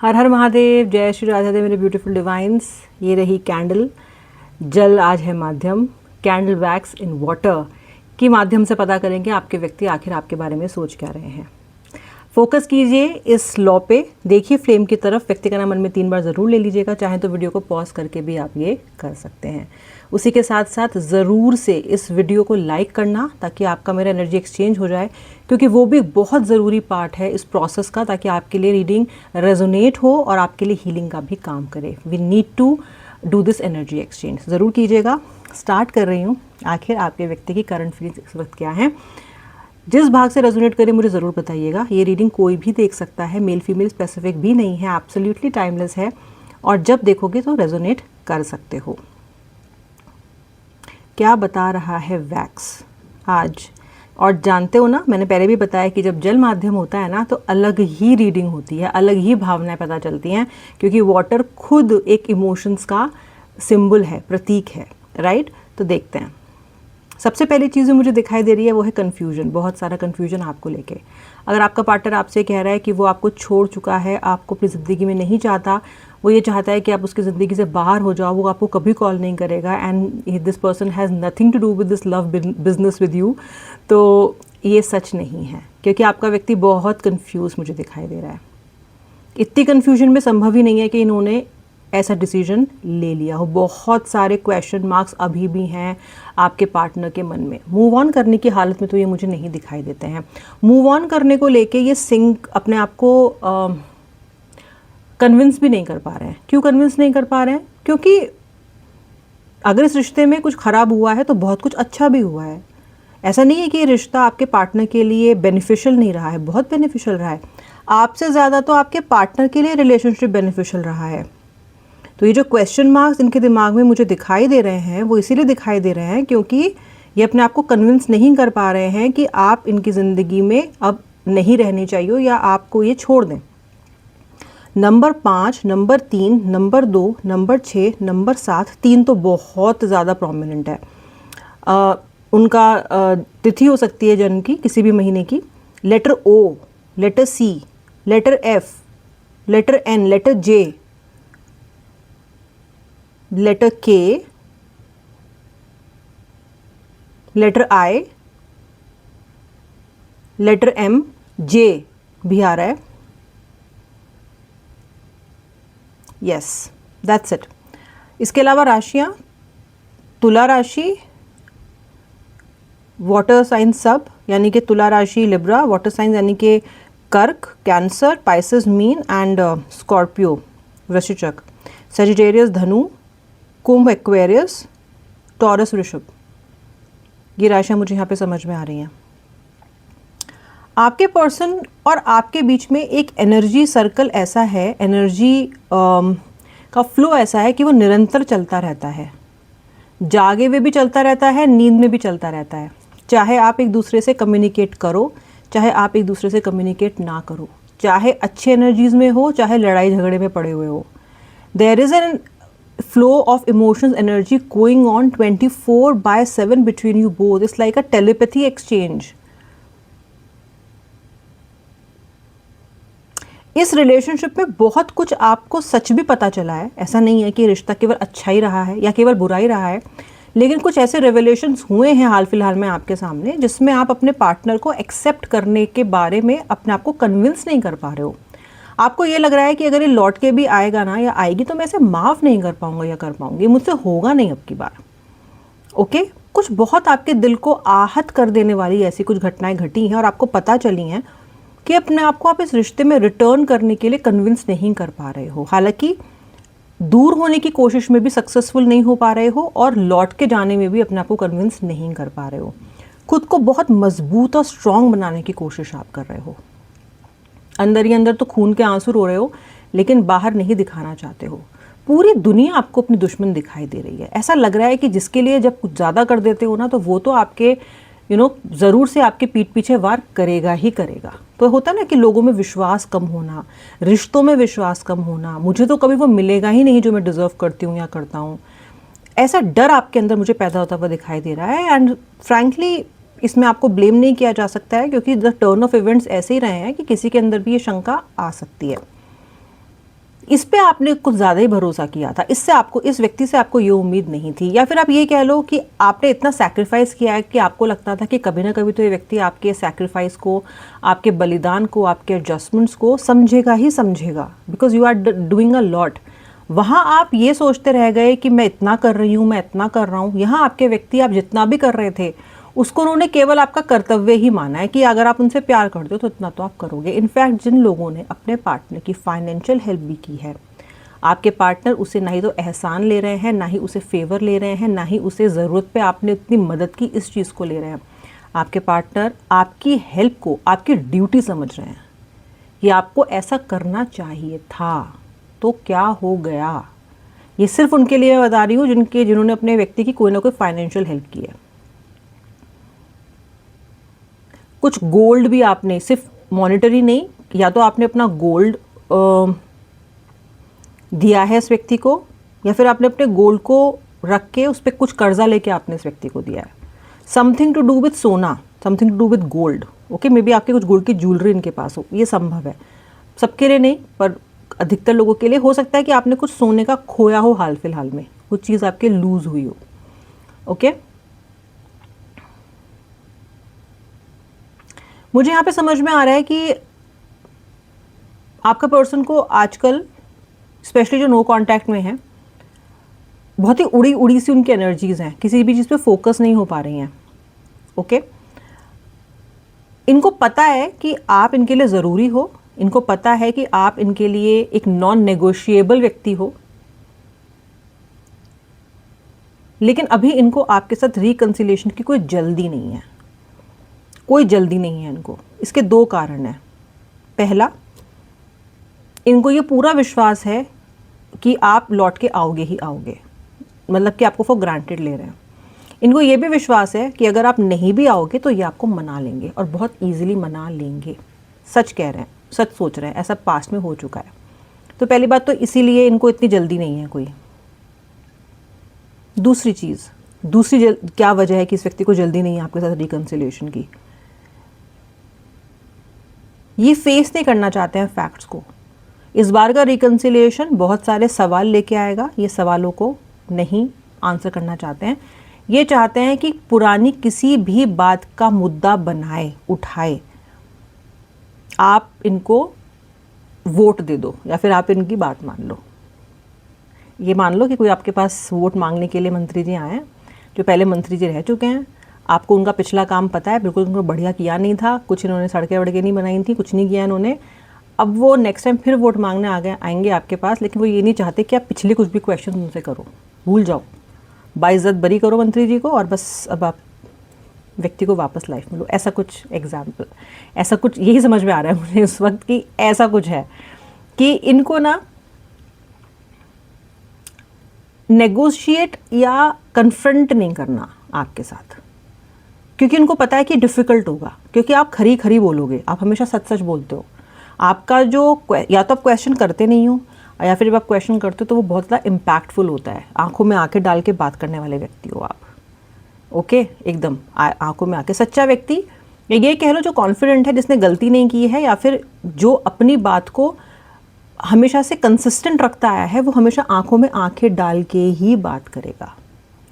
हर हर महादेव, जय श्री राधा देव मेरे beautiful divines. ये रही कैंडल। जल आज है माध्यम। कैंडल वैक्स इन वाटर के माध्यम से पता करेंगे आपके व्यक्ति आखिर आपके बारे में सोच क्या रहे हैं। फोकस कीजिए इस लॉ पे, देखिए फ्लेम की तरफ। व्यक्ति का नाम मन में 3 बार ज़रूर ले लीजिएगा, चाहे तो वीडियो को पॉज करके भी आप ये कर सकते हैं। उसी के साथ साथ ज़रूर से इस वीडियो को लाइक करना ताकि आपका मेरा एनर्जी एक्सचेंज हो जाए, क्योंकि वो भी बहुत ज़रूरी पार्ट है इस प्रोसेस का, ताकि आपके लिए रीडिंग रेजोनेट हो और आपके लिए हीलिंग का भी काम करे। We need to do this energy exchange. ज़रूर कीजिएगा। स्टार्ट कर रही हूँ। आखिर आपके व्यक्ति की करंट फीलिंग्स इस वक्त क्या है। जिस भाग से रेजोनेट करे मुझे ज़रूर बताइएगा। ये रीडिंग कोई भी देख सकता है, मेल फीमेल स्पेसिफिक भी नहीं है, एब्सोल्युटली टाइमलेस है, और जब देखोगे तो रेजोनेट कर सकते हो। क्या बता रहा है वैक्स आज। और जानते हो ना, मैंने पहले भी बताया कि जब जल माध्यम होता है ना तो अलग ही रीडिंग होती है, अलग ही भावनाएं पता चलती हैं, क्योंकि वाटर खुद एक इमोशंस का सिंबल है, प्रतीक है, राइट। तो देखते हैं। सबसे पहली चीज़ जो मुझे दिखाई दे रही है वो है कन्फ्यूजन। बहुत सारा कन्फ्यूजन आपको लेके। अगर आपका पार्टनर आपसे कह रहा है कि वो आपको छोड़ चुका है, आपको अपनी ज़िंदगी में नहीं चाहता, वो ये चाहता है कि आप उसकी ज़िंदगी से बाहर हो जाओ, वो आपको कभी कॉल नहीं करेगा, and this person has nothing to do with this love business with you, तो ये सच नहीं है, क्योंकि आपका व्यक्ति बहुत कन्फ्यूज़ मुझे दिखाई दे रहा है। इतनी कन्फ्यूजन में संभव ही नहीं है कि इन्होंने ऐसा डिसीजन ले लिया हो। बहुत सारे क्वेश्चन मार्क्स अभी भी हैं आपके पार्टनर के मन में। मूव ऑन करने की हालत में तो ये मुझे नहीं दिखाई देते हैं। मूव ऑन करने को लेके ये सिंक अपने आप को कन्विंस भी नहीं कर पा रहे हैं। क्यों कन्विंस नहीं कर पा रहे हैं? क्योंकि अगर इस रिश्ते में कुछ ख़राब हुआ है तो बहुत कुछ अच्छा भी हुआ है। ऐसा नहीं है कि ये रिश्ता आपके पार्टनर के लिए बेनिफिशियल नहीं रहा है, बहुत बेनिफिशियल रहा है। आपसे ज़्यादा तो आपके पार्टनर के लिए रिलेशनशिप बेनिफिशियल रहा है। तो ये जो क्वेश्चन मार्क्स इनके दिमाग में मुझे दिखाई दे रहे हैं वो इसीलिए दिखाई दे रहे हैं क्योंकि ये अपने आप को कन्विंस नहीं कर पा रहे हैं कि आप इनकी ज़िंदगी में अब नहीं रहनी चाहिए या आपको ये छोड़ दें। Number 5, number 3, number 2, number 6, number 7, 3 तो बहुत ज़्यादा प्रोमिनेंट है। उनका तिथि हो सकती है जन्म की, किसी भी महीने की। Letter O, letter C, letter F, letter N, letter J, letter K, letter I, letter M, J भी आ रहा है। Yes, that's it. इसके अलावा राशियां, तुला राशि, वाटर साइन सब, यानी कि तुला राशि लिब्रा, वाटर साइन यानी कि कर्क, cancer, Pisces mean, and Scorpio वृश्चिक, सेजिटेरियस धनु, कुंभ एक्वेरियस, टॉरस वृषभ। ये राशियां मुझे यहाँ पे समझ में आ रही हैं। आपके पर्सन और आपके बीच में एक एनर्जी सर्कल ऐसा है, एनर्जी का फ्लो ऐसा है कि वो निरंतर चलता रहता है। जागे हुए भी चलता रहता है, नींद में भी चलता रहता है। चाहे आप एक दूसरे से कम्युनिकेट करो, चाहे आप एक दूसरे से कम्युनिकेट ना करो, चाहे अच्छे एनर्जीज में हो, चाहे लड़ाई झगड़े में पड़े हुए हो, there is an flow of emotions energy going on 24/7 between you both. It's like a telepathy exchange. इस रिलेशनशिप में बहुत कुछ आपको सच भी पता चला है। ऐसा नहीं है कि रिश्ता केवल अच्छा ही रहा है या केवल बुरा ही रहा है, लेकिन कुछ ऐसे रेवलेशंस हुए हैं हाल फिलहाल में आपके सामने जिसमें आप अपने पार्टनर को एक्सेप्ट करने के बारे में अपने आप को कन्विंस नहीं कर पा रहे हो। आपको ये लग रहा है कि अगर ये लौट के भी आएगा ना या आएगी तो मैं इसे माफ़ नहीं कर पाऊंगा या कर पाऊंगी, मुझसे होगा नहीं अब की बार। ओके, कुछ बहुत आपके दिल को आहत कर देने वाली ऐसी कुछ घटनाएं घटी हैं और आपको पता चली हैं कि अपने आप को आप इस रिश्ते में रिटर्न करने के लिए कन्विंस नहीं कर पा रहे हो। हालांकि दूर होने की कोशिश में भी सक्सेसफुल नहीं हो पा रहे हो और लौट के जाने में भी अपने आप को कन्विंस नहीं कर पा रहे हो। खुद को बहुत मजबूत और स्ट्रांग बनाने की कोशिश आप कर रहे हो। अंदर ही अंदर तो खून के आंसू रो रहे हो, लेकिन बाहर नहीं दिखाना चाहते हो। पूरी दुनिया आपको अपनी दुश्मन दिखाई दे रही है। ऐसा लग रहा है कि जिसके लिए जब कुछ ज़्यादा कर देते हो ना तो वो तो आपके ज़रूर से आपके पीठ पीछे वार करेगा ही करेगा। तो होता ना कि लोगों में विश्वास कम होना, रिश्तों में विश्वास कम होना, मुझे तो कभी वो मिलेगा ही नहीं जो मैं डिज़र्व करती हूँ या करता हूँ, ऐसा डर आपके अंदर मुझे पैदा होता हुआ दिखाई दे रहा है। एंड फ्रैंकली इसमें आपको ब्लेम नहीं किया जा सकता है, क्योंकि द टर्न ऑफ इवेंट्स ऐसे ही रहे हैं कि किसी के अंदर भी ये शंका आ सकती है। इस पे आपने कुछ ज़्यादा ही भरोसा किया था, इससे आपको, इस व्यक्ति से आपको ये उम्मीद नहीं थी, या फिर आप ये कह लो कि आपने इतना सैक्रिफाइस किया है कि आपको लगता था कि कभी ना कभी तो ये व्यक्ति आपके सैक्रिफाइस को, आपके बलिदान को, आपके एडजस्टमेंट्स को समझेगा ही समझेगा, because you are doing a lot. वहाँ आप ये सोचते रह गए कि मैं इतना कर रही हूँ, मैं इतना कर रहा हूँ। यहाँ आपके व्यक्ति, आप जितना भी कर रहे थे उसको उन्होंने केवल आपका कर्तव्य ही माना है कि अगर आप उनसे प्यार करते हो तो इतना तो आप करोगे। इनफैक्ट जिन लोगों ने अपने पार्टनर की फाइनेंशियल हेल्प भी की है, आपके पार्टनर उसे ना ही तो एहसान ले रहे हैं, ना ही उसे फेवर ले रहे हैं, ना ही उसे ज़रूरत पे आपने इतनी मदद की इस चीज़ को ले रहे हैं। आपके पार्टनर आपकी हेल्प को आपकी ड्यूटी समझ रहे हैं, ये आपको ऐसा करना चाहिए था, तो क्या हो गया। ये सिर्फ उनके लिए मैं बता रही हूँ जिन्होंने अपने व्यक्ति की कोई ना कोई फाइनेंशियल हेल्प की है। कुछ गोल्ड भी आपने, सिर्फ मॉनेटरी नहीं, या तो आपने अपना गोल्ड दिया है इस व्यक्ति को, या फिर आपने अपने गोल्ड को रख के उस पर कुछ कर्जा लेके आपने इस व्यक्ति को दिया है। समथिंग टू डू विथ सोना, something to do with gold. Okay, maybe आपके कुछ गोल्ड की ज्वेलरी इनके पास हो, ये संभव है, सबके लिए नहीं पर अधिकतर लोगों के लिए। हो सकता है कि आपने कुछ सोने का खोया हो हाल फिलहाल में, कुछ चीज़ आपके लूज हुई हो। ओके, मुझे यहाँ पे समझ में आ रहा है कि आपका पर्सन को आजकल, स्पेशली जो नो कांटेक्ट में है, बहुत ही उड़ी उड़ी सी उनकी एनर्जीज हैं, किसी भी चीज़ पे फोकस नहीं हो पा रही हैं। ओके, इनको पता है कि आप इनके लिए ज़रूरी हो, इनको पता है कि आप इनके लिए एक नॉन नेगोशिएबल व्यक्ति हो, लेकिन अभी इनको आपके साथ रिकंसिलिएशन की कोई जल्दी नहीं है, कोई जल्दी नहीं है इनको। इसके दो कारण हैं। पहला, इनको ये पूरा विश्वास है कि आप लौट के आओगे ही आओगे, मतलब कि आपको फॉर ग्रांटेड ले रहे हैं। इनको ये भी विश्वास है कि अगर आप नहीं भी आओगे तो ये आपको मना लेंगे, और बहुत ईजिली मना लेंगे। सच कह रहे हैं, सच सोच रहे हैं, ऐसा पास्ट में हो चुका है। तो पहली बात तो इसीलिए इनको इतनी जल्दी नहीं है कोई। दूसरी चीज़, क्या वजह है कि इस व्यक्ति को जल्दी नहीं है आपके साथ रिकंसिलिएशन की, ये फेस नहीं करना चाहते हैं फैक्ट्स को। इस बार का रिकंसिलिएशन बहुत सारे सवाल लेके आएगा, ये सवालों को नहीं आंसर करना चाहते हैं। ये चाहते हैं कि पुरानी किसी भी बात का मुद्दा बनाए, उठाए, आप इनको वोट दे दो या फिर आप इनकी बात मान लो। ये मान लो कि कोई आपके पास वोट मांगने के लिए मंत्री जी आए हैं, जो पहले मंत्री जी रह चुके हैं, आपको उनका पिछला काम पता है, बिल्कुल उनको बढ़िया किया नहीं था, कुछ इन्होंने सड़कें वड़कें नहीं बनाई थी, कुछ नहीं किया इन्होंने। अब वो नेक्स्ट टाइम फिर वोट मांगने आएंगे आपके पास, लेकिन वो ये नहीं चाहते कि आप पिछले कुछ भी क्वेश्चन उनसे करो, भूल जाओ, बाइज्जत बरी करो मंत्री जी को, और बस अब आप व्यक्ति को वापस लाइफ में लो। ऐसा कुछ एग्जाम्पल, ऐसा कुछ यही समझ में आ रहा है मुझे इस वक्त कि ऐसा कुछ है कि इनको ना नेगोशिएट या कन्फ्रंट नहीं करना आपके साथ, क्योंकि उनको पता है कि डिफ़िकल्ट होगा, क्योंकि आप खरी खरी बोलोगे, आप हमेशा सच सच बोलते हो। आपका जो, या तो आप क्वेश्चन करते नहीं हो, या फिर जब आप क्वेश्चन करते हो तो वो बहुत ज़्यादा इम्पैक्टफुल होता है। आंखों में आंखें डाल के बात करने वाले व्यक्ति हो आप। ओके, एकदम आंखों में आके सच्चा व्यक्ति, या ये कह लो जो कॉन्फिडेंट है, जिसने गलती नहीं की है, या फिर जो अपनी बात को हमेशा से कंसिस्टेंट रखता आया है, वो हमेशा आंखों में आंखें डाल के ही बात करेगा।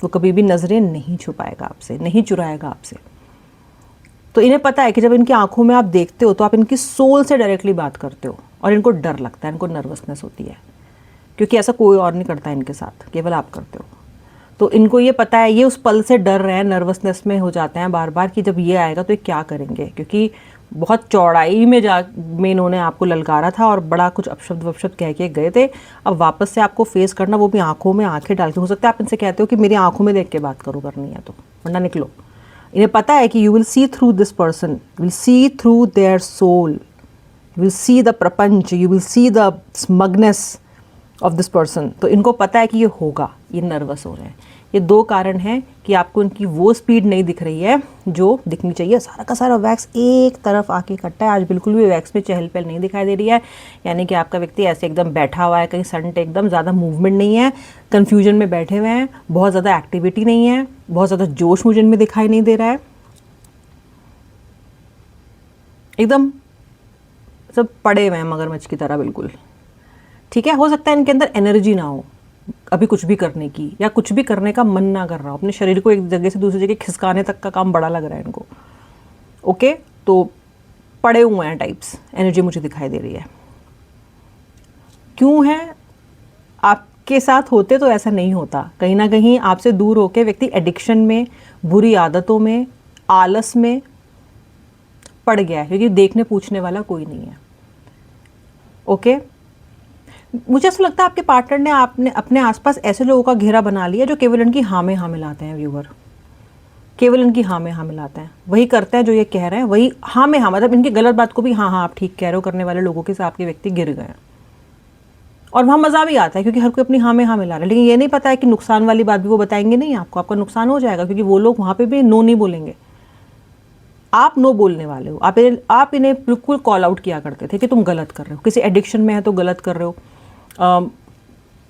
वो कभी भी नज़रें नहीं छुपाएगा आपसे, नहीं चुराएगा आपसे। तो इन्हें पता है कि जब इनकी आंखों में आप देखते हो तो आप इनकी सोल से डायरेक्टली बात करते हो, और इनको डर लगता है, इनको नर्वसनेस होती है, क्योंकि ऐसा कोई और नहीं करता इनके साथ, केवल आप करते हो। तो इनको ये पता है, ये उस पल से डर रहे हैं, नर्वसनेस में हो जाते हैं बार बार कि जब ये आएगा तो ये क्या करेंगे, क्योंकि बहुत चौड़ाई में इन्होंने आपको ललकारा था और बड़ा कुछ अपशब्द वपशब्द कह के गए थे। अब वापस से आपको फेस करना, वो भी आंखों में आंखें डाल के। हो सकता है आप इनसे कहते हो कि मेरी आंखों में देख के बात करो, करनी है तो, वरना निकलो। इन्हें पता है कि you will see through this person, you will see through their soul, you will see the प्रपंच, you will see the smugness of this person. तो इनको पता है कि ये होगा, ये नर्वस हो रहे हैं। ये दो कारण हैं कि आपको इनकी वो स्पीड नहीं दिख रही है जो दिखनी चाहिए। सारा का सारा वैक्स एक तरफ आके इकट्ठा है, आज बिल्कुल भी वैक्स में चहल पहल नहीं दिखाई दे रही है। यानी कि आपका व्यक्ति ऐसे एकदम बैठा हुआ है, कहीं सनट, एकदम ज़्यादा मूवमेंट नहीं है, कन्फ्यूजन में बैठे हुए हैं, बहुत ज़्यादा एक्टिविटी नहीं है, बहुत ज़्यादा जोश मुझे इनमें दिखाई नहीं दे रहा है। एकदम सब पड़े हुए हैं मगरमच्छ की तरह बिल्कुल। ठीक है, हो सकता है इनके अंदर एनर्जी ना हो अभी कुछ भी करने की, या कुछ भी करने का मन ना कर रहा हो, अपने शरीर को एक जगह से दूसरी जगह खिसकाने तक का काम बड़ा लग रहा है इनको। ओके, तो पड़े हुए हैं टाइप्स, एनर्जी मुझे दिखाई दे रही है। क्यों है? आपके साथ होते तो ऐसा नहीं होता, कहीं ना कहीं आपसे दूर होकर व्यक्ति एडिक्शन में, बुरी आदतों में, आलस में पड़ गया है, क्योंकि देखने पूछने वाला कोई नहीं है। ओके, मुझे ऐसा लगता है आपके पार्टनर ने आपने अपने आसपास ऐसे लोगों का घेरा बना लिया जो केवल इनकी हाँ में हाँ मिलाते हैं। व्यूवर, केवल इनकी हाँ में हाँ मिलाते हैं, वही करते हैं जो ये कह रहे हैं, वही हाँ में हाँ, मतलब इनकी गलत बात को भी हाँ हाँ आप ठीक कह रहे हो करने वाले लोगों के साथ आपके व्यक्ति गिर गए हैं। और वहाँ मज़ा भी आता है क्योंकि हर कोई अपनी हाँ में हाँ मिला रहा है, लेकिन ये नहीं पता है कि नुकसान वाली बात भी वो बताएंगे नहीं आपको, आपका नुकसान हो जाएगा, क्योंकि वो लोग वहाँ पे भी नो नहीं बोलेंगे। आप नो बोलने वाले हो, आप इन्हें बिल्कुल कॉल आउट किया करते थे कि तुम गलत कर रहे हो, किसी एडिक्शन में है तो गलत कर रहे हो,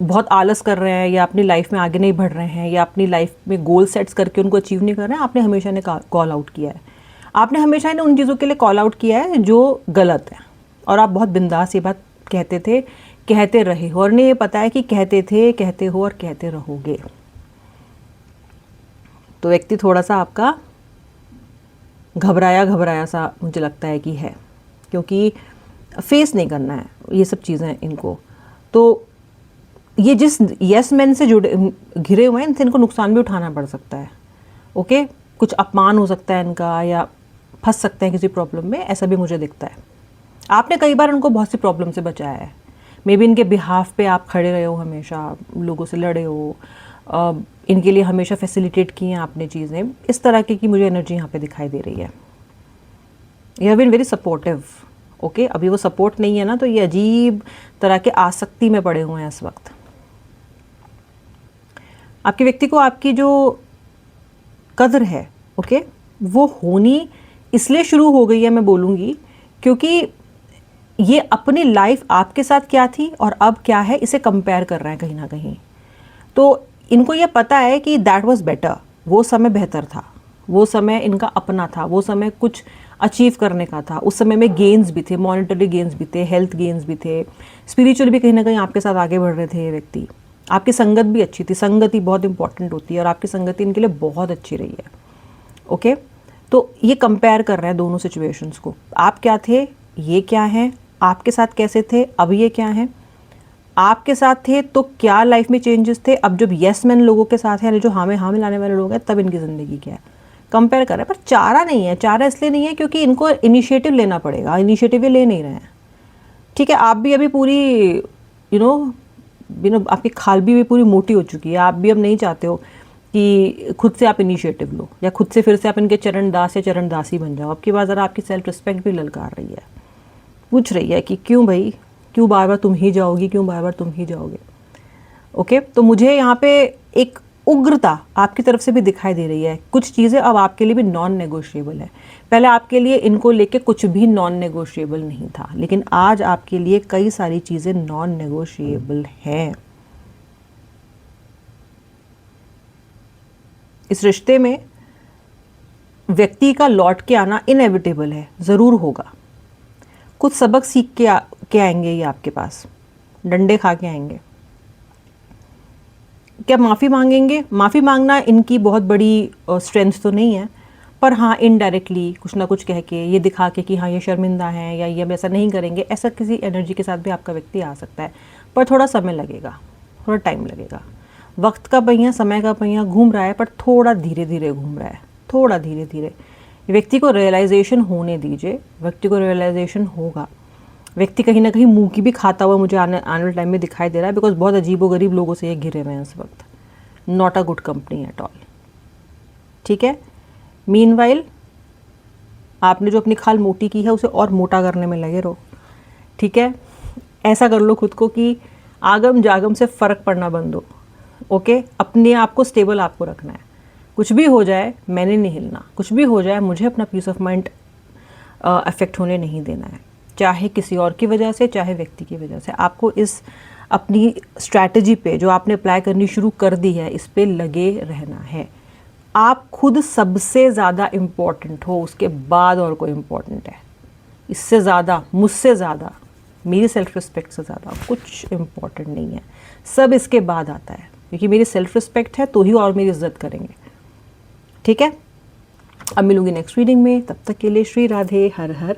बहुत आलस कर रहे हैं, या अपनी लाइफ में आगे नहीं बढ़ रहे हैं, या अपनी लाइफ में गोल सेट्स करके उनको अचीव नहीं कर रहे हैं। आपने हमेशा ने कॉल आउट किया है, आपने हमेशा इन्हें उन चीज़ों के लिए कॉल आउट किया है जो गलत है, और आप बहुत बिंदास ये बात कहते थे, कहते रहे हो, और नहीं ये पता है कि कहते थे, कहते हो और कहते रहोगे। तो व्यक्ति थोड़ा सा आपका घबराया घबराया सा मुझे लगता है कि है, क्योंकि फेस नहीं करना है ये सब चीज़ें इनको। तो ये जिस यस मैन से जुड़े घिरे हुए हैं, इनसे इनको नुकसान भी उठाना पड़ सकता है। ओके, कुछ अपमान हो सकता है इनका, या फंस सकते हैं किसी प्रॉब्लम में, ऐसा भी मुझे दिखता है। आपने कई बार इनको बहुत सी प्रॉब्लम से बचाया है, मे बी इनके बिहाफ पे आप खड़े रहे हो, हमेशा लोगों से लड़े हो, इनके लिए हमेशा फैसिलिटेट की हैं आपने चीज़ें, इस तरह की मुझे एनर्जी यहाँ पे दिखाई दे रही है। You have been very supportive. Okay, अभी वो सपोर्ट नहीं है ना, तो ये अजीब तरह के आसक्ति में पड़े हुए हैं इस वक्त। आपके व्यक्ति को आपकी जो कदर है, ओके, वो होनी इसलिए शुरू हो गई है, मैं बोलूँगी, क्योंकि ये अपनी लाइफ आपके साथ क्या थी और अब क्या है इसे कंपेयर कर रहे हैं कहीं ना कहीं। तो इनको ये पता है कि दैट वाज बेटर, वो समय बेहतर था, वो समय इनका अपना था, वो समय कुछ अचीव करने का था, उस समय में गेन्स भी थे, मॉनेटरी गेन्स भी थे, हेल्थ गेन्स भी थे, स्पिरिचुअल भी कहीं ना कहीं आपके साथ आगे बढ़ रहे थे ये व्यक्ति। आपकी संगत भी अच्छी थी, संगति बहुत इंपॉर्टेंट होती है, और आपकी संगति इनके लिए बहुत अच्छी रही है। ओके, तो ये कंपेयर कर रहे हैं दोनों सिचुएशंस को, आप क्या थे, ये क्या है, आपके साथ कैसे थे, अब ये क्या है, आपके साथ थे तो क्या लाइफ में चेंजेस थे, अब जब यस मैन लोगों के साथ हैं, जो हाँ में हाँ मिलाने वाले लोग हैं, तब इनकी ज़िंदगी क्या है, कंपेयर कर रहे हैं। पर चारा नहीं है, चारा इसलिए नहीं है क्योंकि इनको इनिशिएटिव लेना पड़ेगा, इनिशिएटिव ये ले नहीं रहे हैं। ठीक है, आप भी अभी पूरी यू नो आपकी खाल भी पूरी मोटी हो चुकी है, आप भी अब नहीं चाहते हो कि खुद से आप इनिशिएटिव लो, या खुद से फिर से आप इनके चरणदास या चरणदासी बन जाओ। आपकी बात ज़रा आपकी सेल्फ रिस्पेक्ट भी ललकार रही है, पूछ रही है कि क्यों भाई, क्यों बार बार तुम ही जाओगी, क्यों बार बार तुम ही जाओगे। ओके, तो मुझे यहाँ पे एक उग्रता आपकी तरफ से भी दिखाई दे रही है। कुछ चीज़ें अब आपके लिए भी नॉन नेगोशिएबल है। पहले आपके लिए इनको लेके कुछ भी नॉन नेगोशिएबल नहीं था, लेकिन आज आपके लिए कई सारी चीज़ें नॉन नेगोशिएबल हैं। इस रिश्ते में व्यक्ति का लौट के आना इनएविटेबल है, ज़रूर होगा। कुछ सबक सीख के आएंगे ये आपके पास, डंडे खा के आएंगे। क्या माफ़ी मांगेंगे? माफ़ी मांगना इनकी बहुत बड़ी स्ट्रेंथ तो नहीं है, पर हाँ इनडायरेक्टली कुछ ना कुछ कह के, ये दिखा के कि हाँ ये शर्मिंदा है या ये हम ऐसा नहीं करेंगे, ऐसा किसी एनर्जी के साथ भी आपका व्यक्ति आ सकता है। पर थोड़ा समय लगेगा, थोड़ा टाइम लगेगा। वक्त का पहिया, समय का पहिया घूम रहा है, पर थोड़ा धीरे धीरे घूम रहा है, थोड़ा धीरे धीरे। व्यक्ति को रियलाइजेशन होने दीजिए, व्यक्ति को रियलाइजेशन होगा। व्यक्ति कहीं ना कहीं मुंह की भी खाता हुआ मुझे आने वाले टाइम में दिखाई दे रहा है, बिकॉज बहुत अजीबोगरीब लोगों से ये घिरे हुए हैं इस वक्त। Not a good company at all. ठीक है, मीनवाइल आपने जो अपनी खाल मोटी की है उसे और मोटा करने में लगे रहो। ठीक है, ऐसा कर लो खुद को कि आगम जागम से फ़र्क पड़ना बंद हो। ओके, अपने आप को स्टेबल आपको रखना है। कुछ भी हो जाए मैंने नहीं हिलना, कुछ भी हो जाए मुझे अपना पीस ऑफ माइंड अफेक्ट होने नहीं देना है, चाहे किसी और की वजह से, चाहे व्यक्ति की वजह से। आपको इस अपनी स्ट्रैटेजी पे जो आपने अप्लाई करनी शुरू कर दी है, इस पे लगे रहना है। आप खुद सबसे ज़्यादा इम्पॉर्टेंट हो, उसके बाद और कोई इम्पॉर्टेंट है, इससे ज़्यादा, मुझसे ज़्यादा मेरी सेल्फ रिस्पेक्ट से ज़्यादा कुछ इम्पॉर्टेंट नहीं है, सब इसके बाद आता है, क्योंकि मेरी सेल्फ रिस्पेक्ट है तो ही और मेरी इज्जत करेंगे। ठीक है, अब मिलूंगी नेक्स्ट रीडिंग में, तब तक के लिए श्री राधे, हर हर